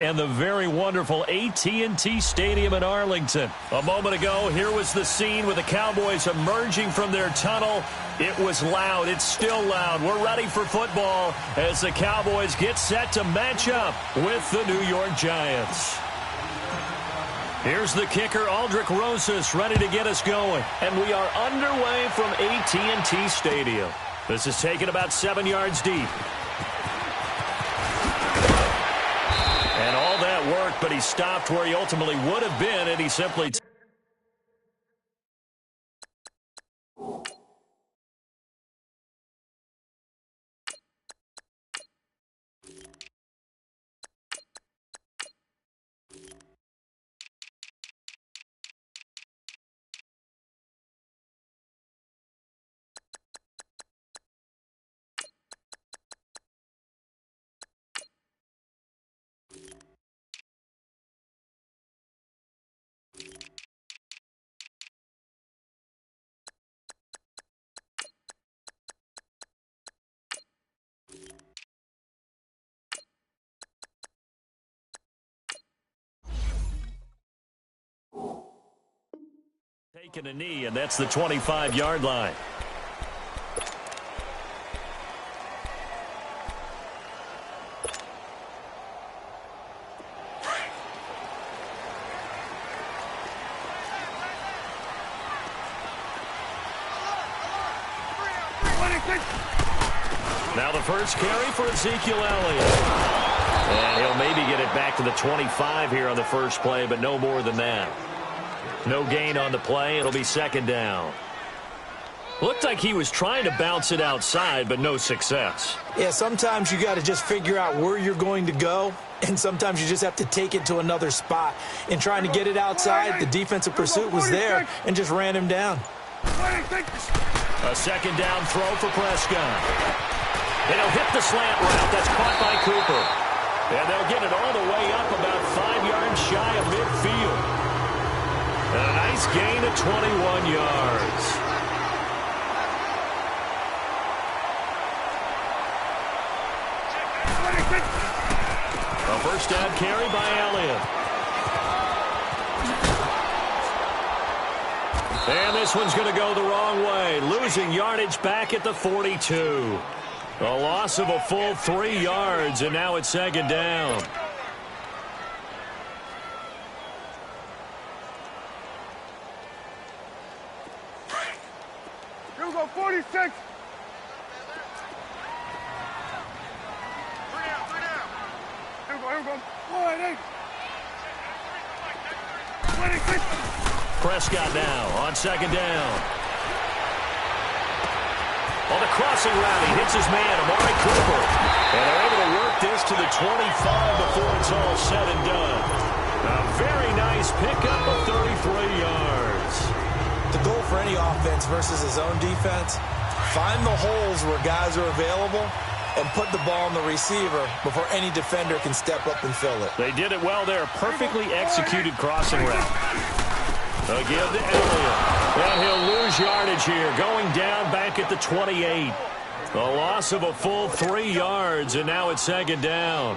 And the very wonderful AT&T Stadium in Arlington. A moment ago, here was the scene with the Cowboys emerging from their tunnel. It was loud. It's still loud. We're ready for football as the Cowboys get set to match up with the New York Giants. Here's the kicker, Aldrich Rosas, ready to get us going. And we are underway from AT&T Stadium. This is taken about 7 yards deep. And all that worked, but he stopped where he ultimately would have been, and he simply... Taking a knee, and that's the 25-yard line. Now the first carry for Ezekiel Elliott. And he'll maybe get it back to the 25 here on the first play, but no more than that. No gain on the play. It'll be second down. Looked like he was trying to bounce it outside, but no success. Yeah, sometimes you got to just figure out where you're going to go, and sometimes you just have to take it to another spot. In trying to get it outside, the defensive pursuit was there and just ran him down. A second down throw for Prescott. And he'll hit the slant route. That's caught by Cooper. And they'll get it all the way up about 5 yards shy of midfield. And a nice gain of 21 yards. A first down carry by Elliott. And this one's going to go the wrong way. Losing yardage back at the 42. A loss of a full 3 yards, and now it's second down. Here we go, 46. Three down. Here we go. 26. Prescott now on second down. On the crossing route, he hits his man, Amari Cooper. And they're able to work this to the 25 before it's all said and done. A very nice pickup of 33 yards. The goal for any offense versus his own defense, find the holes where guys are available and put the ball on the receiver before any defender can step up and fill it. They did it well there. Perfectly executed crossing route. They'll give to Elliott. And he'll lose yardage here, going down back at the 28. The loss of a full 3 yards, and now it's second down.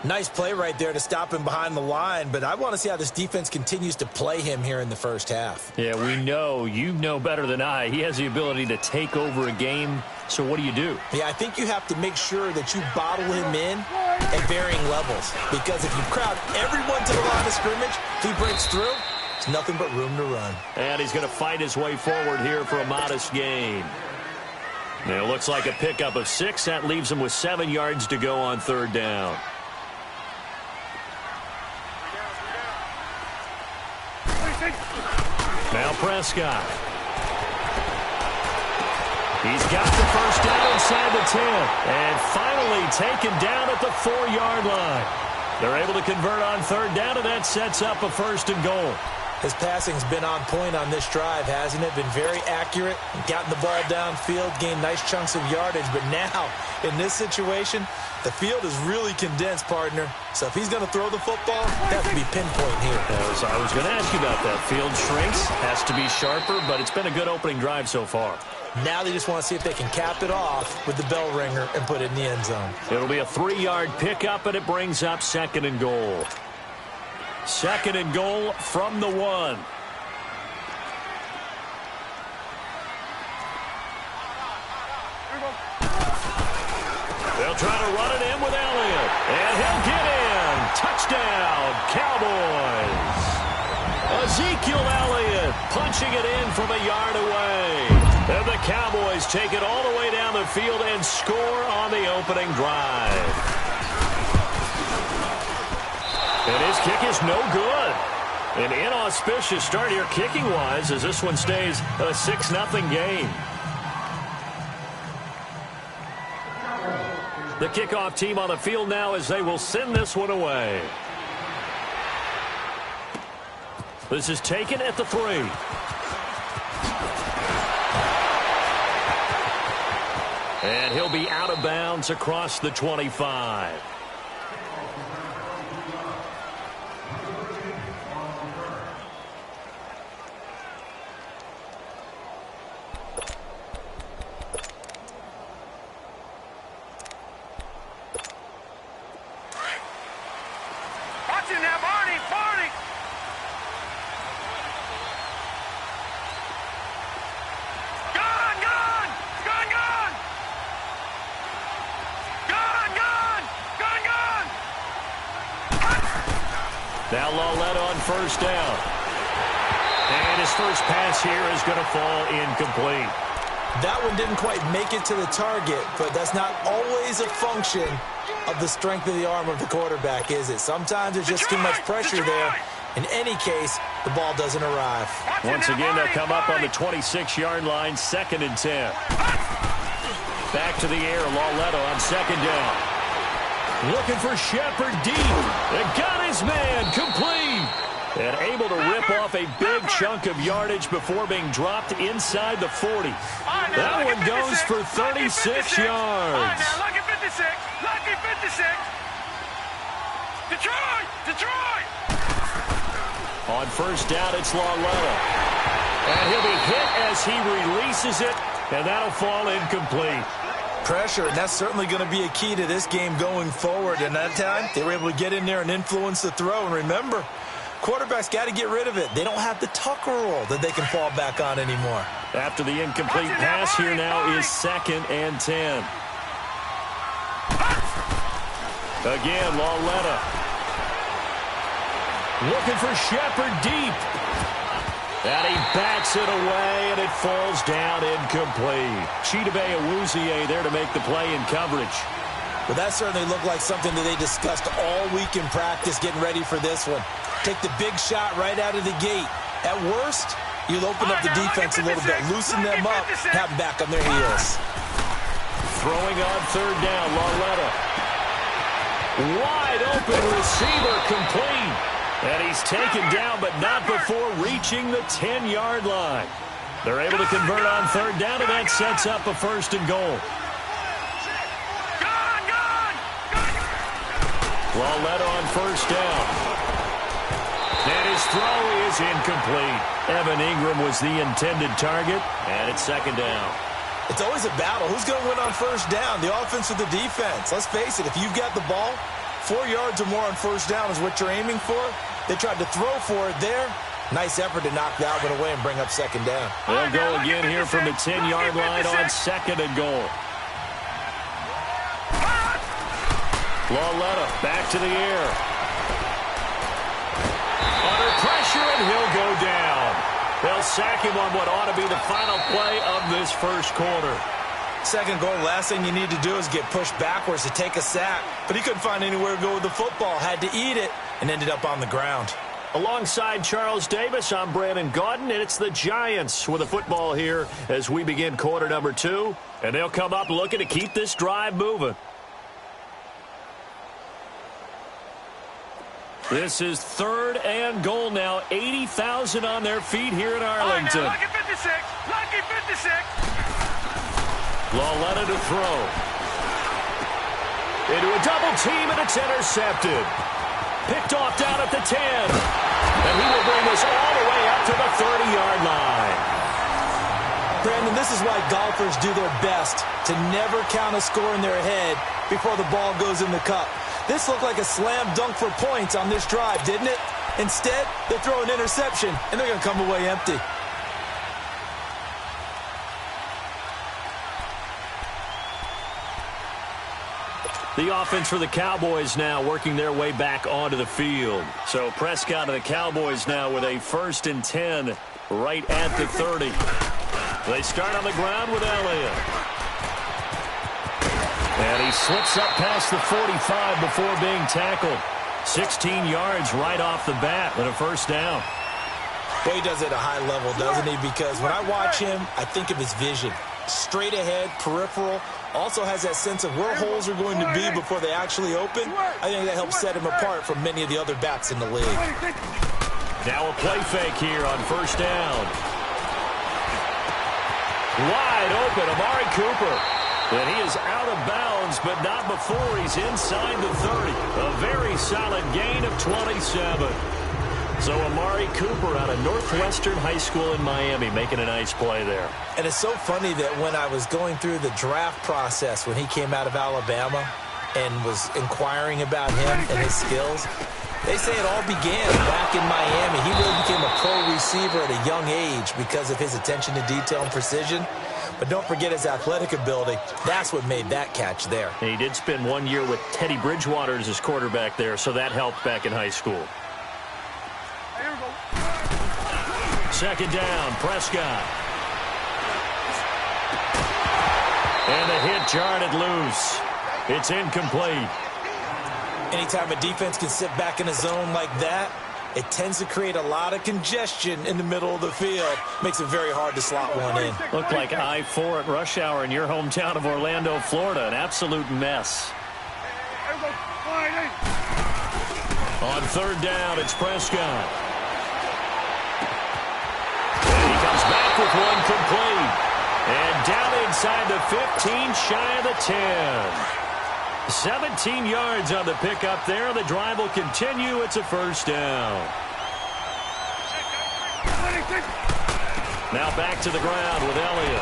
Nice play right there to stop him behind the line, but I want to see how this defense continues to play him here in the first half. Yeah, we know. You know better than I. He has the ability to take over a game, so what do you do? Yeah, I think you have to make sure that you bottle him in at varying levels, because if you crowd everyone to the line of scrimmage, if he breaks through, there's nothing but room to run. And he's going to fight his way forward here for a modest gain. And it looks like a pickup of 6. That leaves him with 7 yards to go on third down. Now Prescott. He's got the first down inside the 10. And finally taken down at the 4-yard line. They're able to convert on third down, and that sets up a first and goal. His passing's been on point on this drive, hasn't it? Been very accurate, gotten the ball downfield, gained nice chunks of yardage. But now, in this situation, the field is really condensed, partner. So if he's going to throw the football, that has to be pinpoint here. I was going to ask you about that. Field shrinks, has to be sharper, but it's been a good opening drive so far. Now they just want to see if they can cap it off with the bell ringer and put it in the end zone. It'll be a 3-yard pickup, and it brings up 2nd and goal. 2nd and goal from the 1. They'll try to run it in with Elliott. And he'll get in. Touchdown, Cowboys. Ezekiel Elliott punching it in from a yard away. And the Cowboys take it all the way down the field and score on the opening drive. And his kick is no good. An inauspicious start here kicking-wise as this one stays a 6-0 game. The kickoff team on the field now as they will send this one away. This is taken at the 3. And he'll be out of bounds across the 25. Now Lawletta on first down. And his first pass here is going to fall incomplete. That one didn't quite make it to the target, but that's not always a function of the strength of the arm of the quarterback, is it? Sometimes there's just too much pressure there. In any case, the ball doesn't arrive. Once again, they'll come up on the 26-yard line, 2nd and 10. Back to the air, Lawletta on 2nd down. Looking for Shepard deep. And got his man complete. And able to rip off a big chunk of yardage before being dropped inside the 40. That one goes for 36 yards. Lucky 56. Lucky 56. Detroit. On first down, it's Lawletta. And he'll be hit as he releases it. And that'll fall incomplete. Pressure, and that's certainly going to be a key to this game going forward. And that time, they were able to get in there and influence the throw. And remember, quarterbacks got to get rid of it. They don't have the Tucker rule that they can fall back on anymore. After the incomplete pass, here now is 2nd and 10. Again, Lawletta. Looking for Shepard deep. And he bats it away, and it falls down incomplete. Chidobe Awuzie there to make the play in coverage. Well, that certainly looked like something that they discussed all week in practice getting ready for this one. Take the big shot right out of the gate. At worst, you'll open up the defense a little bit, loosen them up, have them back on their heels. Throwing on 3rd down, Lawletta. Wide open receiver complete. And he's taken down, but not before reaching the 10-yard line. They're able to convert on 3rd down, and that sets up a 1st and goal. Lawletta on 1st down. And his throw is incomplete. Evan Ingram was the intended target, and it's 2nd down. It's always a battle. Who's going to win on 1st down, the offense or the defense? Let's face it, if you've got the ball, 4 yards or more on 1st down is what you're aiming for. They tried to throw for it there. Nice effort to knock that one away and bring up 2nd down. They'll go again here from the 10-yard line on 2nd and goal. Lawletta back to the air. Under pressure, and he'll go down. They'll sack him on what ought to be the final play of this first quarter. 2nd goal, last thing you need to do is get pushed backwards to take a sack. But he couldn't find anywhere to go with the football. Had to eat it and ended up on the ground. Alongside Charles Davis, I'm Brandon Gaudin, and it's the Giants with the football here as we begin quarter number 2. And they'll come up looking to keep this drive moving. This is 3rd and goal now. 80,000 on their feet here in Arlington. Lucky 56. Lucky 56. Lauletta to throw. Into a double team, and it's intercepted. Picked off down at the 10. And he will bring this all the way up to the 30-yard line. Brandon, this is why golfers do their best to never count a score in their head before the ball goes in the cup. This looked like a slam dunk for points on this drive, didn't it? Instead, they throw an interception, and they're going to come away empty. The offense for the Cowboys now working their way back onto the field. So Prescott and the Cowboys now with a 1st and 10 right at the 30. They start on the ground with Elliott. And he slips up past the 45 before being tackled. 16 yards right off the bat and a 1st down. Well, he does it at a high level, doesn't he? Because when I watch him, I think of his vision. Straight ahead, peripheral. Also has that sense of where holes are going to be before they actually open. I think that helps set him apart from many of the other backs in the league. Now a play fake here on 1st down. Wide open, Amari Cooper. And he is out of bounds, but not before he's inside the 30. A very solid gain of 27. So Amari Cooper out of Northwestern High School in Miami making a nice play there. And it's so funny that when I was going through the draft process when he came out of Alabama and was inquiring about him and his skills, they say it all began back in Miami. He really became a pro receiver at a young age because of his attention to detail and precision. But don't forget his athletic ability. That's what made that catch there. And he did spend 1 year with Teddy Bridgewater as his quarterback there, so that helped back in high school. 2nd down, Prescott. And the hit jarred it loose. It's incomplete. Anytime a defense can sit back in a zone like that, it tends to create a lot of congestion in the middle of the field. Makes it very hard to slot one in. Looked like I-4 at rush hour in your hometown of Orlando, Florida. An absolute mess. On 3rd down, it's Prescott. And he comes back with one complete. And down inside the 15, shy of the 10. 17 yards on the pickup there. The drive will continue. It's a 1st down. Now back to the ground with Elliott.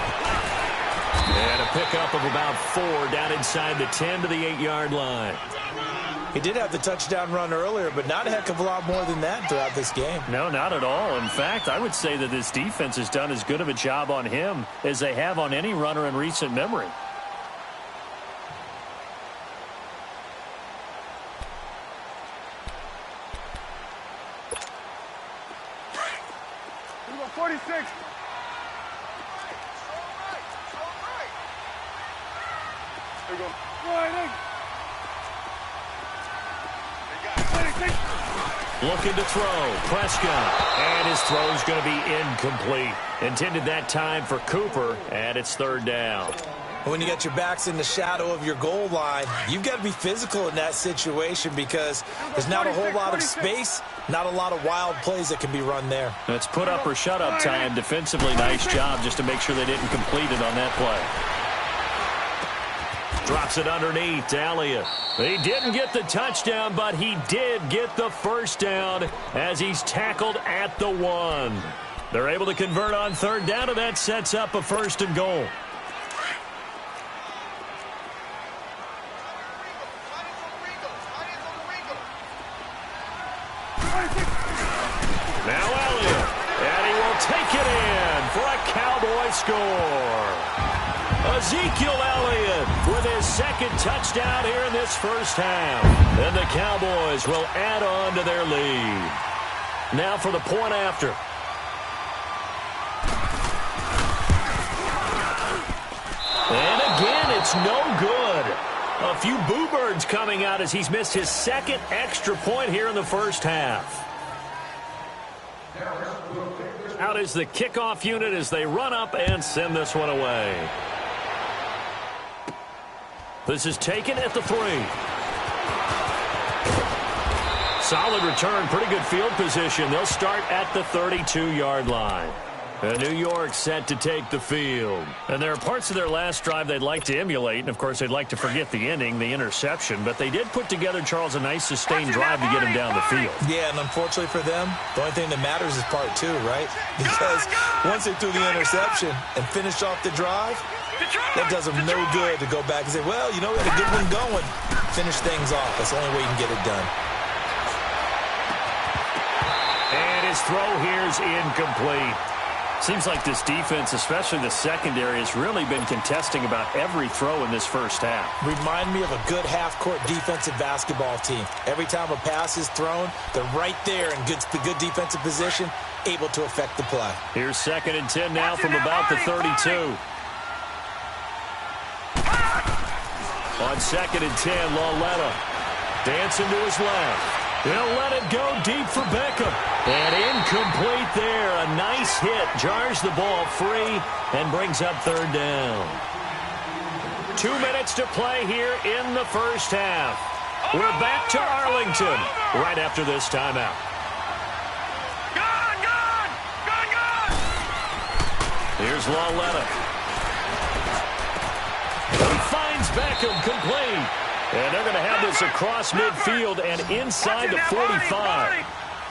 And a pickup of about 4 down inside the 10 to the 8-yard line. He did have the touchdown run earlier, but not a heck of a lot more than that throughout this game. No, not at all. In fact, I would say that this defense has done as good of a job on him as they have on any runner in recent memory. Looking to throw, Prescott, and his throw is going to be incomplete. Intended that time for Cooper, and it's 3rd down. When you got your backs in the shadow of your goal line, you've got to be physical in that situation because there's not a whole lot of space, not a lot of wild plays that can be run there. It's put up or shut up time. Defensively, nice job just to make sure they didn't complete it on that play. Drops it underneath to Elliott. He didn't get the touchdown, but he did get the 1st down as he's tackled at the 1. They're able to convert on 3rd down, and that sets up a 1st and goal. Now Elliott, and he will take it in for a Cowboy score. Ezekiel Elliott with his 2nd touchdown here in this 1st half. And the Cowboys will add on to their lead. Now for the point after. And again, it's no good. A few boo birds coming out as he's missed his 2nd extra point here in the 1st half. Out is the kickoff unit as they run up and send this one away. This is taken at the 3. Solid return, pretty good field position. They'll start at the 32-yard line. And New York set to take the field. And there are parts of their last drive they'd like to emulate. And, of course, they'd like to forget the ending, the interception. But they did put together, Charles, a nice sustained drive to get him down the field. Yeah, and unfortunately for them, the only thing that matters is part two, right? Because once they threw the interception and finished off the drive, that does them no good to go back and say, well, you know, we had a good one going. Finish things off. That's the only way you can get it done. And his throw here is incomplete. Seems like this defense, especially the secondary, has really been contesting about every throw in this first half. Remind me of a good half-court defensive basketball team. Every time a pass is thrown, they're right there in good defensive position, able to affect the play. Here's 2nd and 10 now from about the 32. On 2nd and 10, Lauletta dancing to his left. He'll let it go deep for Beckham. And incomplete there. A nice hit. Jars the ball free and brings up 3rd down. 2 minutes to play here in the first half. We're back to Arlington right after this timeout. Here's Lauletta. He finds Beckham complete. And they're going to have this across midfield and inside the 45.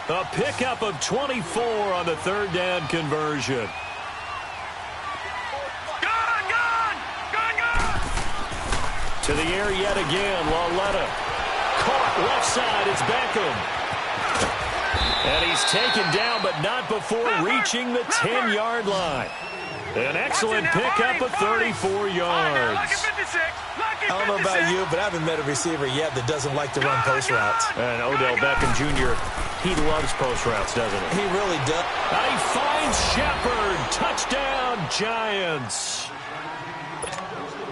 A pickup of 24 on the 3rd down conversion. To the air yet again, Lauletta. Caught left side, it's Beckham. And he's taken down, but not before reaching the 10-yard line. An excellent pickup of 34 yards. I don't know about you, but I haven't met a receiver yet that doesn't like to run post routes. And Odell Beckham Jr., he loves post routes, doesn't he? He really does. And he finds Shepard. Touchdown, Giants.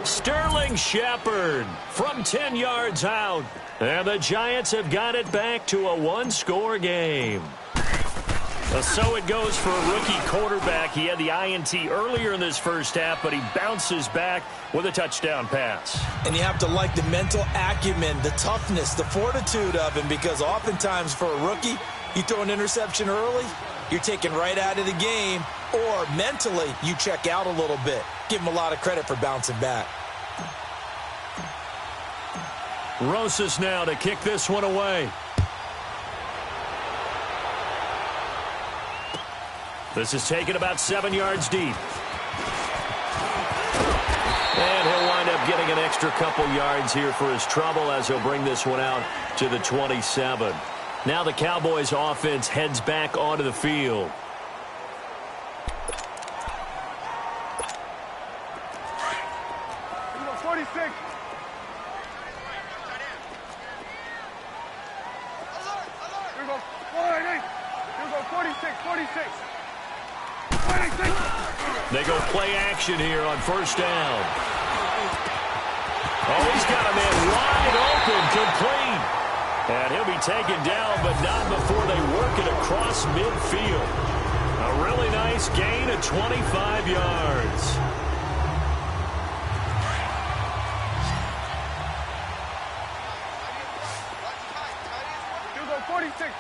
Sterling Shepard from 10 yards out. And the Giants have got it back to a one-score game. So it goes for a rookie quarterback. He had the INT earlier in this first half, but he bounces back with a touchdown pass. And you have to like the mental acumen, the toughness, the fortitude of him, because oftentimes for a rookie, you throw an interception early, you're taken right out of the game, or mentally you check out a little bit. Give him a lot of credit for bouncing back. Rosas now to kick this one away. This is taken about 7 yards deep. And he'll wind up getting an extra couple yards here for his trouble as he'll bring this one out to the 27. Now the Cowboys offense heads back onto the field. Number 46. Here we go. 46. They go play action here on first down. Oh, he's got a man wide open, complete. And he'll be taken down, but not before they work it across midfield. A really nice gain of 25 yards. Here we go. 46.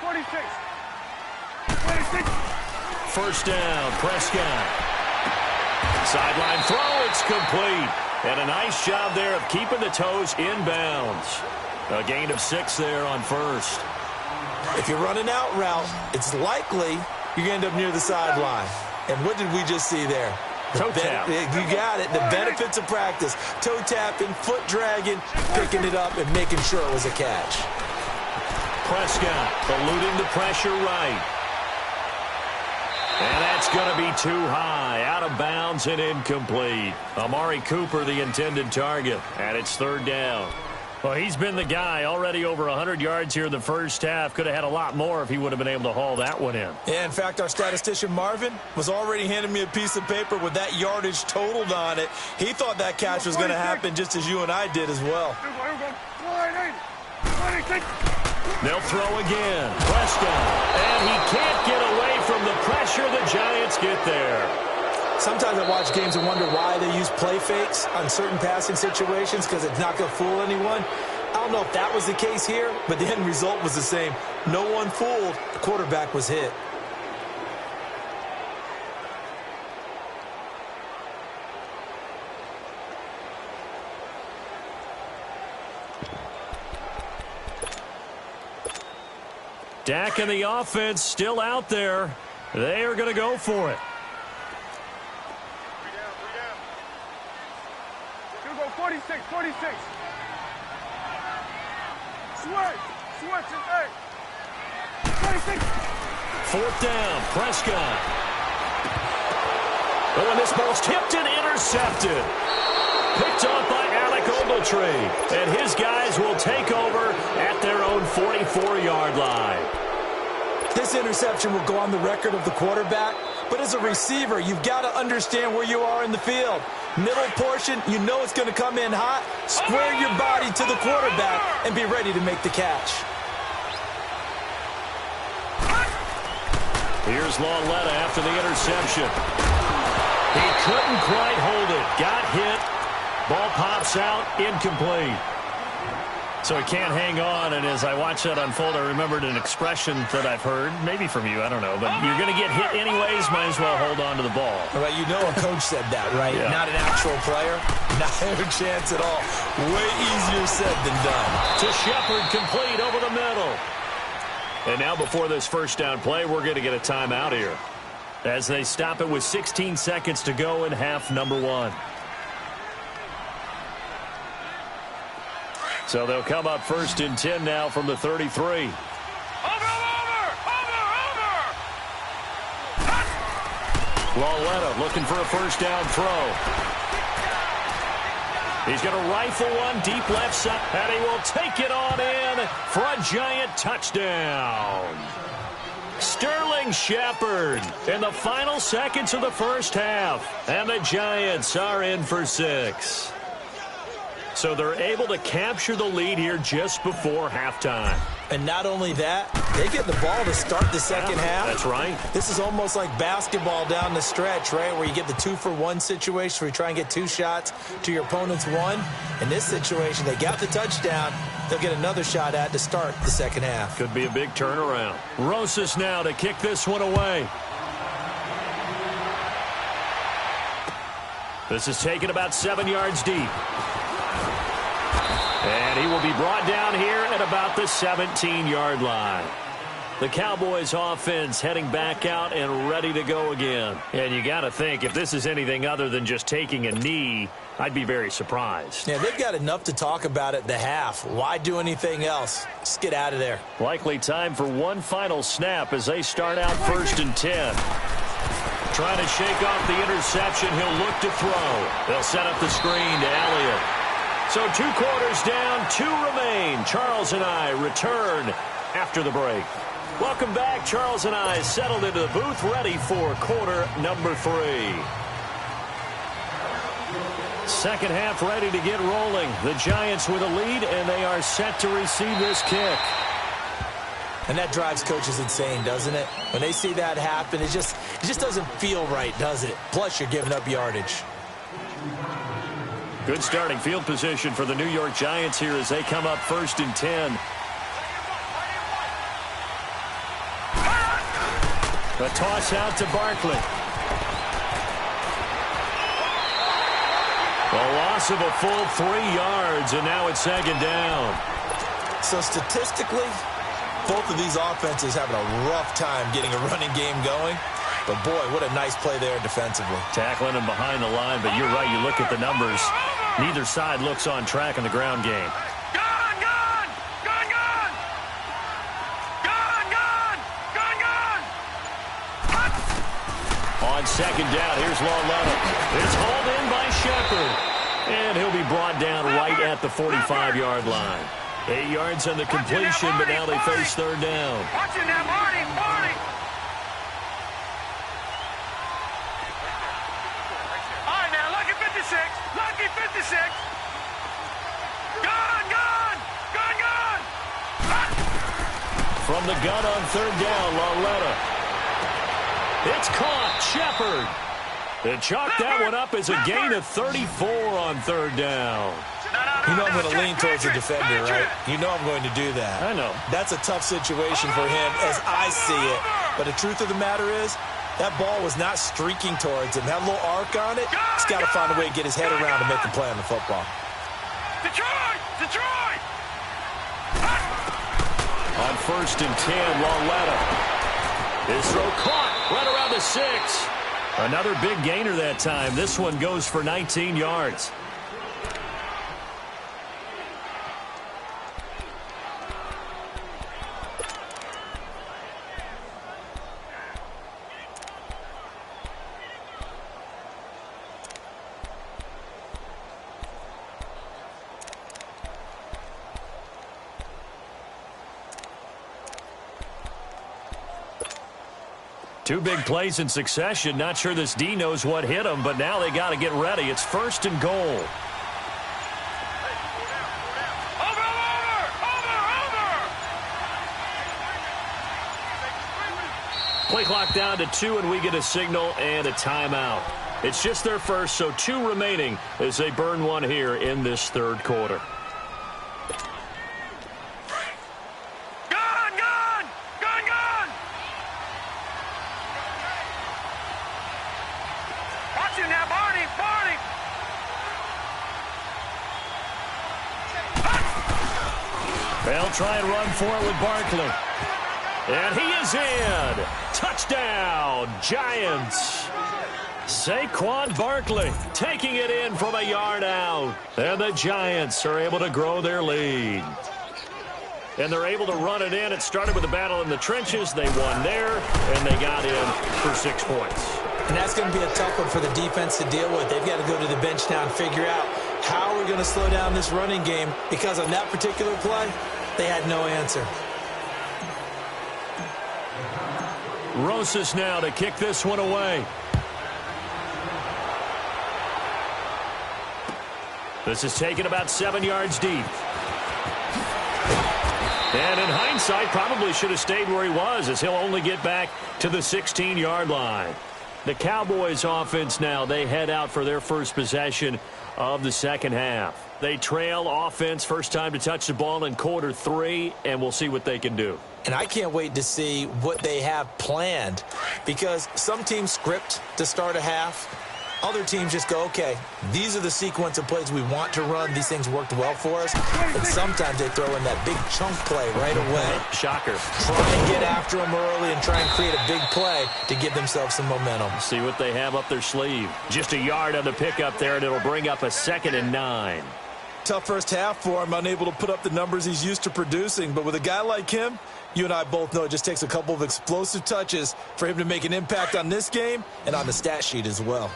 First down, Prescott. Sideline throw, it's complete. And a nice job there of keeping the toes inbounds. A gain of 6 there on first. If you're running out route, it's likely you're going to end up near the sideline. And what did we just see there? Toe tap. You got it. The benefits of practice. Toe tapping, foot dragging, picking it up, and making sure it was a catch. Prescott eluding the pressure right. And that's going to be too high. Out of bounds and incomplete. Amari Cooper, the intended target. And it's 3rd down. Well, he's been the guy. Already over 100 yards here in the first half. Could have had a lot more if he would have been able to haul that one in. Yeah, in fact, our statistician Marvin was already handing me a piece of paper with that yardage totaled on it. He thought that catch was going to happen just as you and I did as well. Here we go. 26. They'll throw again. Prescott. And he can't get away from the pressure. The Giants get there. Sometimes I watch games and wonder why they use play fakes on certain passing situations, because it's not going to fool anyone. I don't know if that was the case here, but the end result was the same. No one fooled. The quarterback was hit. Dak and the offense still out there. They are going to go for it. You go 46, 46. Switch and 26. Fourth down, Prescott. Oh, and this ball's tipped and intercepted. Picked off by Alec Ogletree. And his guys will take over at their own 44-yard line. This interception will go on the record of the quarterback, but as a receiver, you've got to understand where you are in the field. Middle portion, you know it's going to come in hot. Square your body to the quarterback and be ready to make the catch. Here's Lauletta after the interception. He couldn't quite hold it. Got hit. Ball pops out, incomplete. So he can't hang on, and as I watch that unfold, I remembered an expression that I've heard, maybe from you, I don't know, but you're going to get hit anyways, might as well hold on to the ball. Well, you know a coach said that, right? Yeah. Not an actual player. Not a chance at all. Way easier said than done. To Shepard, complete over the middle. And now before this first down play, we're going to get a timeout here as they stop it with 16 seconds to go in half number one. So they'll come up first and 10 now from the 33. Lauletta looking for a first down throw. He's going to rifle one deep left side, and he will take it on in for a giant touchdown. Sterling Shepard in the final seconds of the first half, and the Giants are in for 6. So they're able to capture the lead here just before halftime. And not only that, they get the ball to start the second half. That's right. This is almost like basketball down the stretch, right, where you get the 2-for-1 situation where you try and get 2 shots to your opponent's 1. In this situation, they got the touchdown. They'll get another shot at to start the second half. Could be a big turnaround. Rosas now to kick this one away. This is taken about 7 yards deep. And he will be brought down here at about the 17-yard line. The Cowboys offense heading back out and ready to go again. And you got to think, if this is anything other than just taking a knee, I'd be very surprised. Yeah, they've got enough to talk about at the half. Why do anything else? Just get out of there. Likely time for one final snap as they start out first and 10. Trying to shake off the interception. He'll look to throw. They'll set up the screen to Elliott. So 2 quarters down, 2 remain. Charles and I return after the break. Welcome back. Charles and I settled into the booth, ready for quarter number 3. Second half ready to get rolling. The Giants with a lead, and they are set to receive this kick. And that drives coaches insane, doesn't it? When they see that happen, it just doesn't feel right, does it? Plus, you're giving up yardage. Good starting field position for the New York Giants here as they come up first and 10. A toss out to Barkley. A loss of a full 3 yards, and now it's second down. So statistically, both of these offenses having a rough time getting a running game going. But, boy, what a nice play there defensively. Tackling him behind the line, but you're right. You look at the numbers. Neither side looks on track in the ground game. On second down, here's Lauletta. It's hauled in by Shepard. And he'll be brought down right at the 45-yard line. 8 yards on the completion, but now they face third down. Watching that, Marty. All right, now, lucky 56. Lucky 56. Gun. From the gun on third down, Lauletta. It's caught. Shepard. They chalk that one up as a gain of 34 on third down. You know I'm going to lean towards the defender, right? You know I'm going to do that. I know. That's a tough situation for him as I see it. But the truth of the matter is, that ball was not streaking towards him. That little arc on it, he's got to find a way to get his head around and make a play on the football. Detroit! Detroit! On 1st and 10, Lauletta. His throw caught right around the 6. Another big gainer that time. This one goes for 19 yards. Two big plays in succession. Not sure this D knows what hit him, but now they got to get ready. It's 1st and goal. Over! Play clock down to 2, and we get a signal and a timeout. It's just their first, so 2 remaining as they burn one here in this 3rd quarter. They'll try and run for it with Barkley. And he is in. Touchdown, Giants. Saquon Barkley taking it in from a yard out. And the Giants are able to grow their lead. And they're able to run it in. It started with a battle in the trenches. They won there, and they got in for 6 points. And that's going to be a tough one for the defense to deal with. They've got to go to the bench now and figure out how we're going to slow down this running game, because on that particular play, they had no answer. Rosas now to kick this one away. This is taken about 7 yards deep. And in hindsight, probably should have stayed where he was, as he'll only get back to the 16-yard line. The Cowboys offense now, they head out for their first possession of the second half. They trail offense, first time to touch the ball in quarter 3, and we'll see what they can do. And I can't wait to see what they have planned, because some teams script to start a half. Other teams just go, okay, these are the sequence of plays we want to run. These things worked well for us. And sometimes they throw in that big chunk play right away. Shocker. Try and get after them early and try and create a big play to give themselves some momentum. See what they have up their sleeve. Just a yard on the pickup there, and it'll bring up a 2nd and 9. Tough first half for him, unable to put up the numbers he's used to producing. But with a guy like him, you and I both know it just takes a couple of explosive touches for him to make an impact on this game and on the stat sheet as well.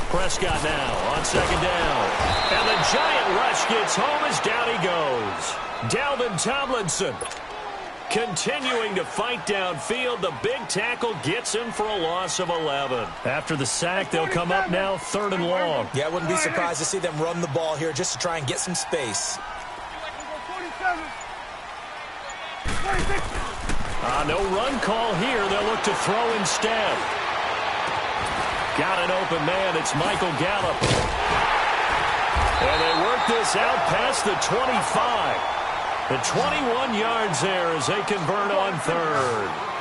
Prescott now on 2nd down. And the giant rush gets home as down he goes. Dalvin Tomlinson continuing to fight downfield. The big tackle gets him for a loss of 11. After the sack, they'll come up now 3rd and long. Yeah, I wouldn't be surprised to see them run the ball here just to try and get some space. No run call here. They'll look to throw instead. Got an open man. It's Michael Gallup. And they work this out past the 25. The 21 yards there as they convert on 3rd.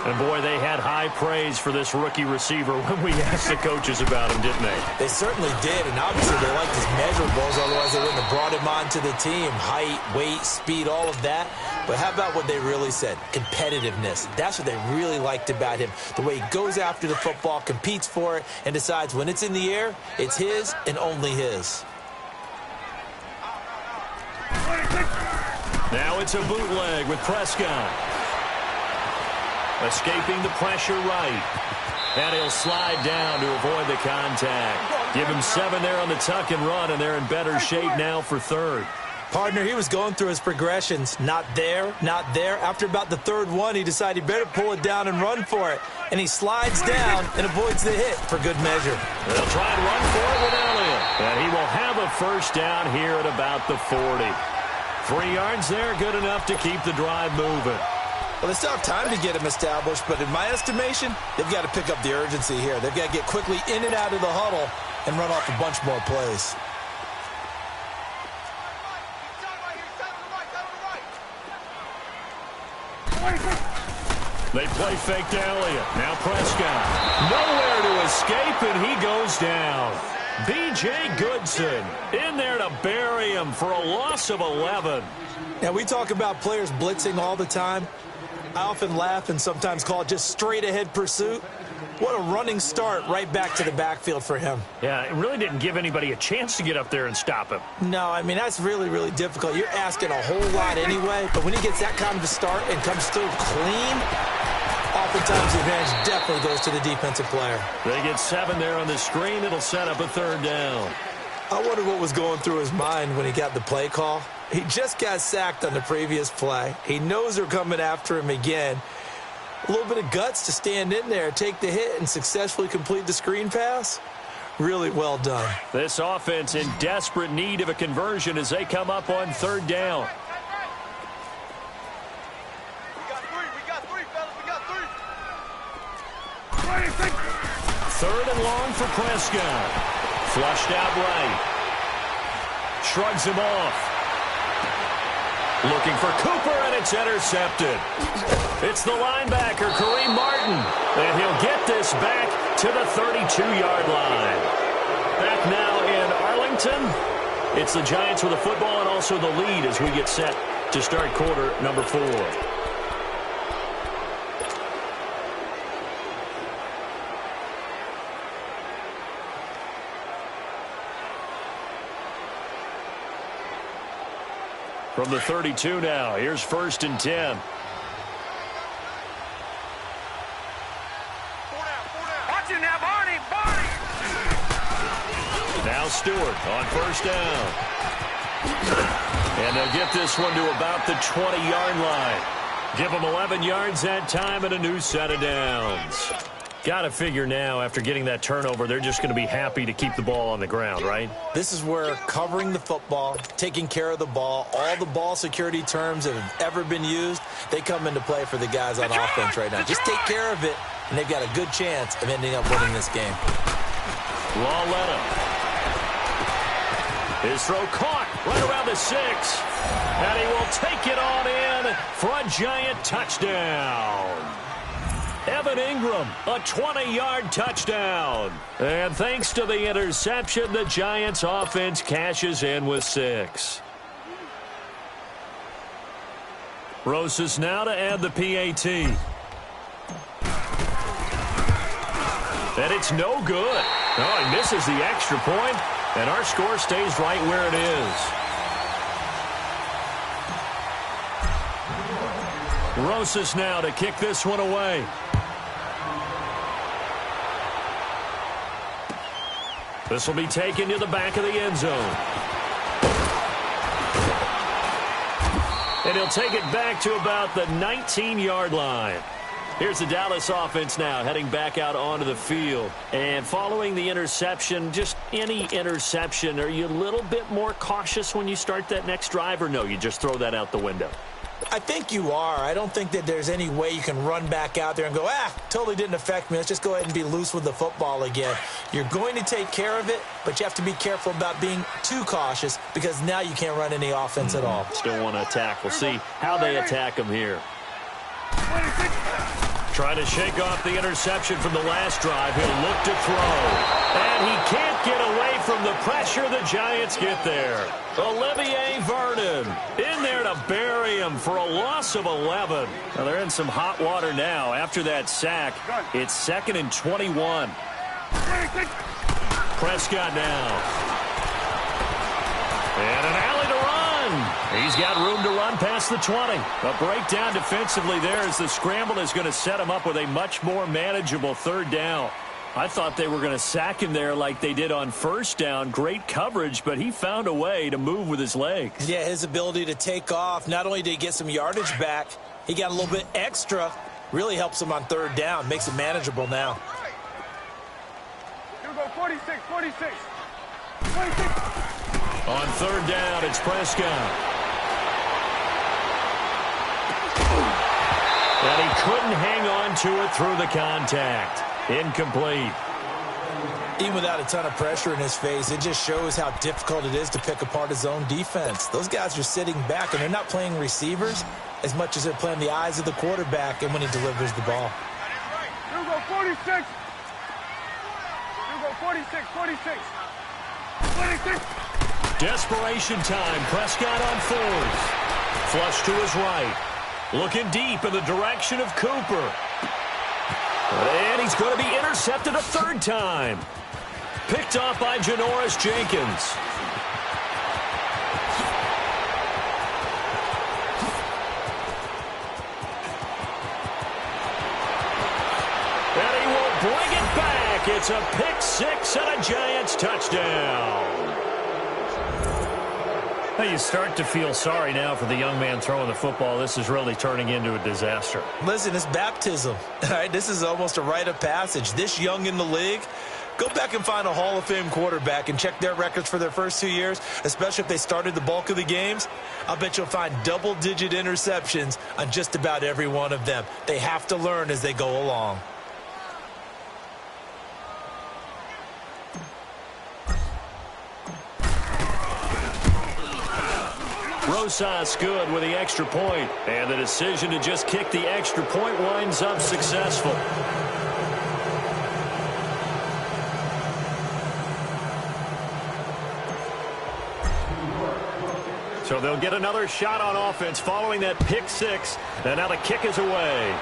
And, boy, they had high praise for this rookie receiver when we asked the coaches about him, didn't they? They certainly did, and obviously they liked his measurables, otherwise they wouldn't have brought him onto the team. Height, weight, speed, all of that. But how about what they really said? Competitiveness. That's what they really liked about him. The way he goes after the football, competes for it, and decides when it's in the air, it's his and only his. Now it's a bootleg with Prescott. Escaping the pressure right. And he'll slide down to avoid the contact. Give him 7 there on the tuck and run, and they're in better shape now for 3rd. Partner, he was going through his progressions. Not there, not there. After about the 3rd one, he decided he better pull it down and run for it. And he slides down and avoids the hit for good measure. They'll try and run for it with Elliott. And he will have a first down here at about the 40. 3 yards there, good enough to keep the drive moving. Well, they still have time to get him established, but in my estimation, they've got to pick up the urgency here. They've got to get quickly in and out of the huddle and run off a bunch more plays. They play fake to Elliott. Now Prescott. Nowhere to escape, and he goes down. B.J. Goodson in there to bury him for a loss of 11. Now, we talk about players blitzing all the time. I often laugh and sometimes call it just straight-ahead pursuit. What a running start right back to the backfield for him. Yeah, it really didn't give anybody a chance to get up there and stop him. No, I mean, that's really, really difficult. You're asking a whole lot anyway, but when he gets that kind of a start and comes through clean, oftentimes the advantage definitely goes to the defensive player. They get 7 there on the screen. It'll set up a 3rd down. I wonder what was going through his mind when he got the play call. He just got sacked on the previous play. He knows they're coming after him again. A little bit of guts to stand in there, take the hit, and successfully complete the screen pass. Really well done. This offense in desperate need of a conversion as they come up on 3rd down. We got three, fellas. We got 3. 3rd and long for Prescott. Flushed out right. Shrugs him off. Looking for Cooper, and it's intercepted. It's the linebacker, Kareem Martin. And he'll get this back to the 32-yard line. Back now in Arlington. It's the Giants with the football and also the lead as we get set to start quarter number 4. From the 32 now, here's 1st and 10. Watch it now, Barney. Now Stewart on 1st down. And they'll get this one to about the 20-yard line. Give them 11 yards that time and a new set of downs. Got to figure now, after getting that turnover, they're just going to be happy to keep the ball on the ground, right? This is where covering the football, taking care of the ball, all the ball security terms that have ever been used, they come into play for the guys on offense right now. Just take care of it, and they've got a good chance of ending up winning this game. Lauletta. His throw caught right around the 6. And he will take it on in for a Giant touchdown. Evan Ingram, a 20-yard touchdown. And thanks to the interception, the Giants offense cashes in with 6. Rosas now to add the PAT. And it's no good. Oh, he misses the extra point, and our score stays right where it is. Rosas now to kick this one away. This will be taken to the back of the end zone. And he'll take it back to about the 19-yard line. Here's the Dallas offense now heading back out onto the field. And following the interception, just any interception, are you a little bit more cautious when you start that next drive, or no, you just throw that out the window? I think you are. I don't think that there's any way you can run back out there and go, totally didn't affect me. Let's just go ahead and be loose with the football again. You're going to take care of it, but you have to be careful about being too cautious because now you can't run any offense at all. Still want to attack. We'll see how they attack him here. Trying to shake off the interception from the last drive. He'll look to throw. And he can't get away from the pressure. The Giants get there. Olivier Vernon in there to bury him for a loss of 11. Now they're in some hot water now. After that sack, it's 2nd and 21. Prescott now. And an alley to run. He's got room to run past the 20. A breakdown defensively there as the scramble is going to set him up with a much more manageable 3rd down. I thought they were going to sack him there like they did on 1st down. Great coverage, but he found a way to move with his legs. Yeah, his ability to take off. Not only did he get some yardage back, he got a little bit extra. Really helps him on 3rd down. Makes it manageable now. Here we go, 46. On 3rd down, it's Prescott. And he couldn't hang on to it through the contact. Incomplete. Even without a ton of pressure in his face, it just shows how difficult it is to pick apart his own defense. Those guys are sitting back, and they're not playing receivers as much as they're playing the eyes of the quarterback and when he delivers the ball. You go 46. You go 46, 46. 46. Desperation time. Prescott on fourth. Flush to his right. Looking deep in the direction of Cooper. And he's going to be intercepted a third time. Picked off by Janoris Jenkins. And he will bring it back. It's a pick six and a Giants touchdown. Now you start to feel sorry now for the young man throwing the football. This is really turning into a disaster. Listen, it's baptism. All right, this is almost a rite of passage. This young in the league, go back and find a Hall of Fame quarterback and check their records for their first 2 years, especially if they started the bulk of the games. I'll bet you'll find double-digit interceptions on just about every one of them. They have to learn as they go along. Rosas good with the extra point, and the decision to just kick the extra point winds up successful. So they'll get another shot on offense following that pick six, and now the kick is away.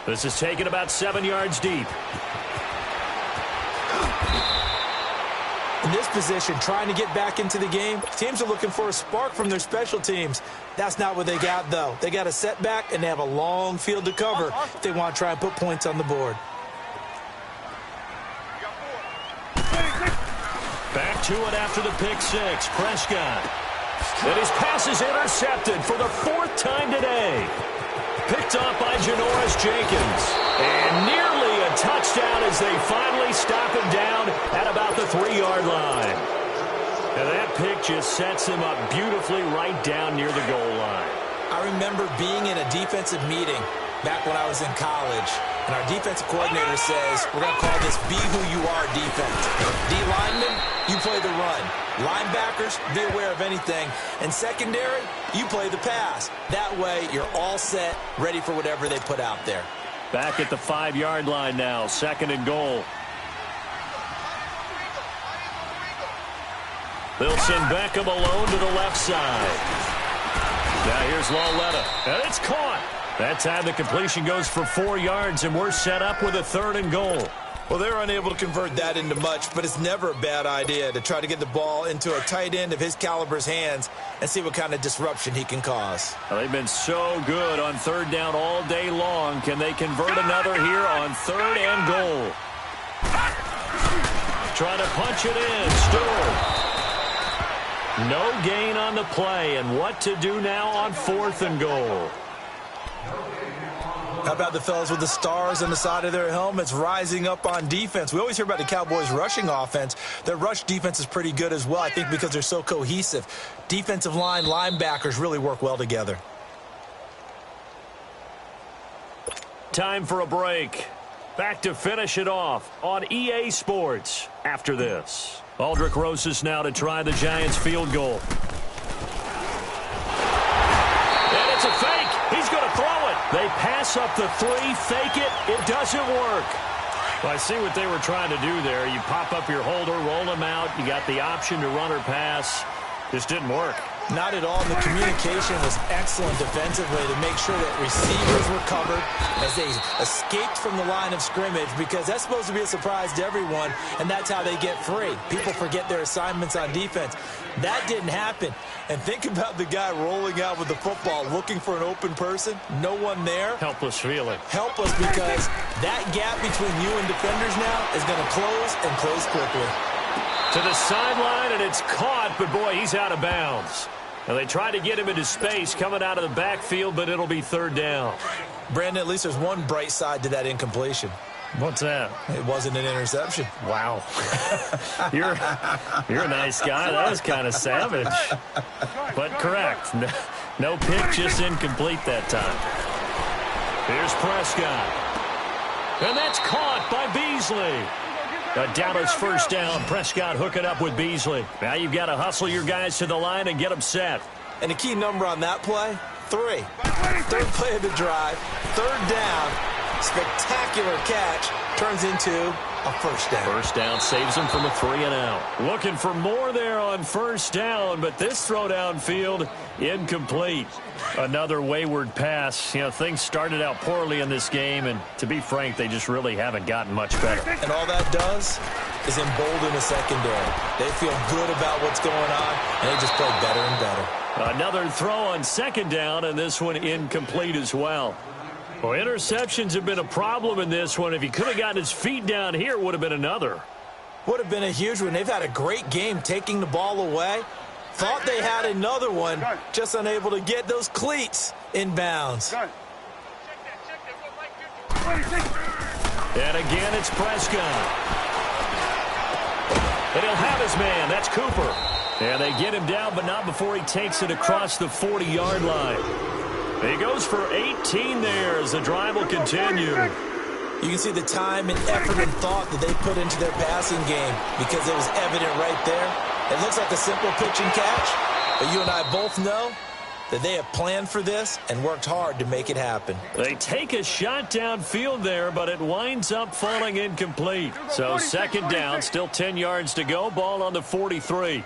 This is taken about 7 yards deep. In this position, trying to get back into the game, teams are looking for a spark from their special teams. That's not what they got, though. They got a setback, and they have a long field to cover if they want to try and put points on the board. Back to it after the pick six. Prescott. And his pass is intercepted for the fourth time today. Picked off by Janoris Jenkins. And nearly a touchdown as they finally stop him down at about the 3-yard line. And that pick just sets him up beautifully right down near the goal line. I remember being in a defensive meeting back when I was in college, and our defensive coordinator says, we're going to call this be who you are defense. D linemen, you play the run. Linebackers, be aware of anything. And secondary, you play the pass. That way, you're all set, ready for whatever they put out there. Back at the 5-yard line now, 2nd and goal. They'll send Beckham alone to the left side. Now here's Lauletta, and it's caught. That time the completion goes for 4 yards, and we're set up with a 3rd and goal. Well, they're unable to convert that into much, but it's never a bad idea to try to get the ball into a tight end of his caliber's hands and see what kind of disruption he can cause. Well, they've been so good on 3rd down all day long. Can they convert another here on 3rd and goal? Trying to punch it in. Stewart. No gain on the play, and what to do now on 4th and goal? How about the fellas with the stars on the side of their helmets rising up on defense? We always hear about the Cowboys' rushing offense. Their rush defense is pretty good as well, I think, because they're so cohesive. Defensive line, linebackers really work well together. Time for a break. Back to finish it off on EA Sports after this. Aldrick Rosas now to try the Giants field goal. And it's a fake. He's going to throw it. They pass up the 3, fake it. It doesn't work. Well, I see what they were trying to do there. You pop up your holder, roll them out. You got the option to run or pass. Just didn't work. Not at all. The communication was excellent defensively to make sure that receivers were covered as they escaped from the line of scrimmage, because that's supposed to be a surprise to everyone, and that's how they get free. People forget their assignments on defense. That didn't happen. And think about the guy rolling out with the football, looking for an open person. No one there. Helpless feeling. Helpless, because that gap between you and defenders now is going to close and close quickly. To the sideline, and it's caught, but boy, he's out of bounds. And they try to get him into space coming out of the backfield, but it'll be 3rd down. Brandon, at least there's one bright side to that incompletion. What's that? It wasn't an interception. Wow. You're a nice guy. That was kind of savage. But correct. No pick, just incomplete that time. Here's Prescott. And that's caught by Beasley. A Dallas first down. Prescott hooking up with Beasley. Now you've got to hustle your guys to the line and get them set. And the key number on that play, 3. Third play of the drive, third down, spectacular catch, turns into a first down. First down saves him from a 3-and-out. Looking for more there on first down, but this throw downfield incomplete. Another wayward pass. You know, things started out poorly in this game, and to be frank, they just really haven't gotten much better. And all that does is embolden the secondary. They feel good about what's going on, and they just play better and better. Another throw on second down, and this one incomplete as well. Well, interceptions have been a problem in this one. If he could have gotten his feet down here, it would have been another. Would have been a huge one. They've had a great game taking the ball away. Thought they had another one, just unable to get those cleats in bounds. And again, it's Prescott. And he'll have his man. That's Cooper. And they get him down, but not before he takes it across the 40-yard line. He goes for 18 there as the drive will continue. You can see the time and effort and thought that they put into their passing game because it was evident right there. It looks like a simple pitch and catch, but you and I both know that they have planned for this and worked hard to make it happen. They take a shot downfield there, but it winds up falling incomplete. So second down, still 10 yards to go, ball on the 43.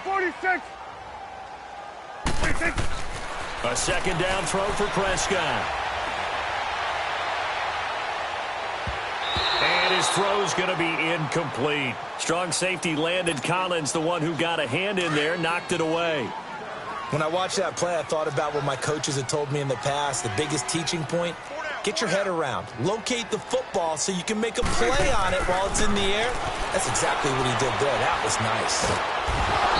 46. A second down throw for Prescott. And his throw's going to be incomplete. Strong safety landed Collins, the one who got a hand in there, knocked it away. When I watched that play, I thought about what my coaches had told me in the past. The biggest teaching point, get your head around. Locate the football so you can make a play on it while it's in the air. That's exactly what he did there. That was nice.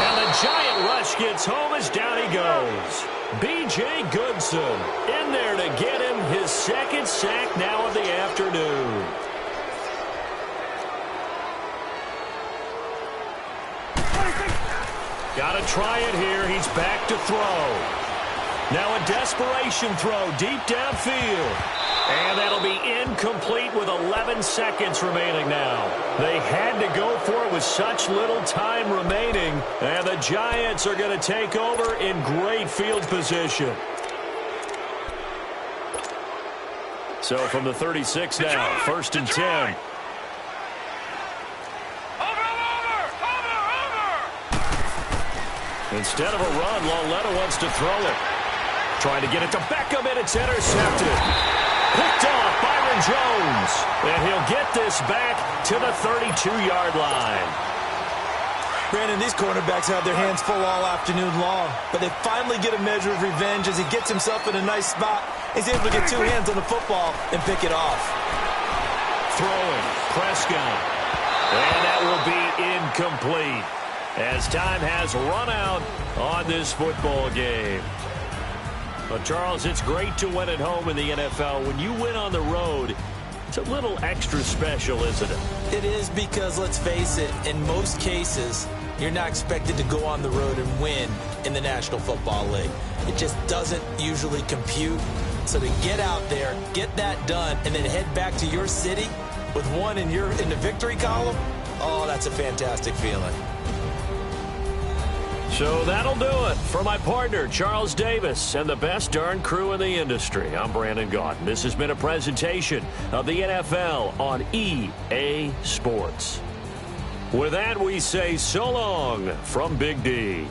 And the giant rush gets home as down he goes. B.J. Goodson in there to get him his second sack now of the afternoon. Got to try it here. He's back to throw. Now a desperation throw deep downfield. And that'll be incomplete with 11 seconds remaining now. They had to go for it with such little time remaining. And the Giants are going to take over in great field position. So from the 36 now, first and 10. Instead of a run, Lauletta wants to throw it. Trying to get it to Beckham, and it's intercepted. Picked off Byron Jones. And he'll get this back to the 32-yard line. Brandon, these cornerbacks have their hands full all afternoon long, but they finally get a measure of revenge as he gets himself in a nice spot. He's able to get two hands on the football and pick it off. Throwing, Prescott. And that will be incomplete as time has run out on this football game. Well, Charles, it's great to win at home in the NFL. When you win on the road, it's a little extra special, isn't it? It is, because, let's face it, in most cases, you're not expected to go on the road and win in the National Football League. It just doesn't usually compute. So to get out there, get that done, and then head back to your city with one in the victory column, oh, that's a fantastic feeling. So that'll do it for my partner, Charles Davis, and the best darn crew in the industry. I'm Brandon Gaudin. This has been a presentation of the NFL on EA Sports. With that, we say so long from Big D.